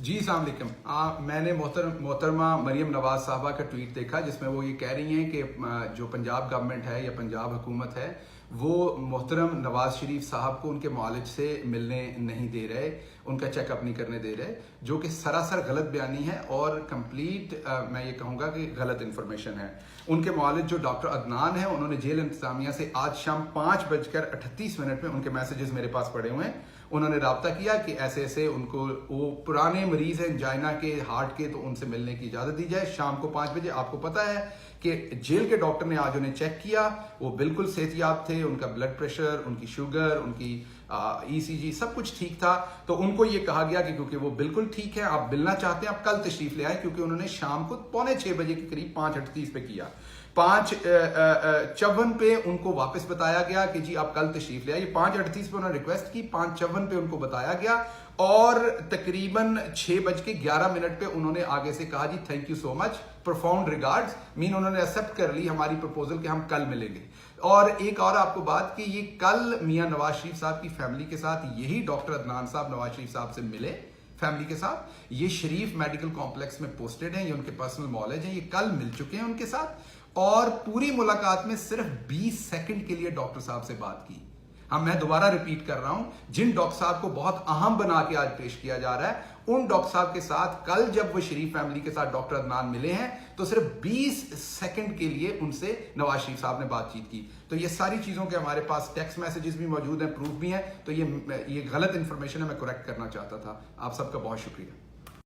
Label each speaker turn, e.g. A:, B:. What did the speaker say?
A: جی السلام علیکم۔ میں نے محترمہ مریم نواز صاحبہ کا ٹویٹ دیکھا جس میں وہ یہ کہہ رہی ہیں کہ جو پنجاب گورنمنٹ ہے یا پنجاب حکومت ہے وہ محترم نواز شریف صاحب کو ان کے معالج سے ملنے نہیں دے رہے، ان کا چیک اپ نہیں کرنے دے رہے، جو کہ سراسر غلط بیانی ہے اور کمپلیٹ میں یہ کہوں گا کہ غلط انفارمیشن ہے۔ ان کے معالج جو ڈاکٹر عدنان ہیں انہوں نے جیل انتظامیہ سے آج شام 5:38 میں ان کے میسیجز میرے پاس پڑے ہوئے ہیں۔ انہوں نے رابطہ کیا کہ ایسے ایسے ان کو وہ پرانے مریض ہیں انجائنا کے، ہارٹ کے، تو ان سے ملنے کی اجازت دی جائے شام کو 5 بجے۔ آپ کو پتا ہے کہ جیل کے ڈاکٹر نے آج انہیں چیک کیا، وہ بالکل صحت یاب تھے، ان کا بلڈ پریشر، ان کی شوگر، ان کی ECG سب کچھ ٹھیک تھا۔ تو ان کو یہ کہا گیا کہ کیونکہ وہ بالکل ٹھیک ہے، آپ ملنا چاہتے ہیں آپ کل تشریف لے آئیں، کیونکہ انہوں نے شام کو 5:45 بجے کے قریب 5:38 پہ کیا۔ 5:54 پہ ان کو واپس بتایا گیا کہ جی آپ کل تشریف لے آئیے۔ 5:38 پہ انہوں نے ریکویسٹ کی، 5:54 پہ ان کو بتایا گیا اور تقریباً 6:11 پہ انہوں نے آگے سے کہا جی thank you so much, profound regards, انہوں نے ایکسپٹ کر لی ہماری پرپوزل کہ ہم کل ملیں گے۔ اور ایک اور آپ کو بات کہ یہ کل میاں نواز شریف صاحب کی فیملی کے ساتھ یہی ڈاکٹر عدنان صاحب نواز شریف صاحب سے ملے فیملی کے ساتھ، یہ شریف میڈیکل کمپلیکس میں پوسٹڈ ہیں، یہ ان کے پرسنل معالج ہیں، یہ کل مل چکے ہیں ان کے ساتھ اور پوری ملاقات میں صرف 20 سیکنڈ کے لیے ڈاکٹر صاحب سے بات کی۔ میں دوبارہ ریپیٹ کر رہا ہوں، جن ڈاکٹر صاحب کو بہت اہم بنا کے آج پیش کیا جا رہا ہے ان ڈاکٹر صاحب کے ساتھ کل جب وہ شریف فیملی کے ساتھ ڈاکٹر عدنان ملے ہیں تو صرف 20 سیکنڈ کے لیے ان سے نواز شریف صاحب نے بات چیت کی۔ تو یہ ساری چیزوں کے ہمارے پاس ٹیکسٹ میسیجز بھی موجود ہیں، پروف بھی ہیں، تو یہ غلط انفارمیشن ہے، میں کریکٹ کرنا چاہتا تھا۔ آپ سب کا بہت شکریہ۔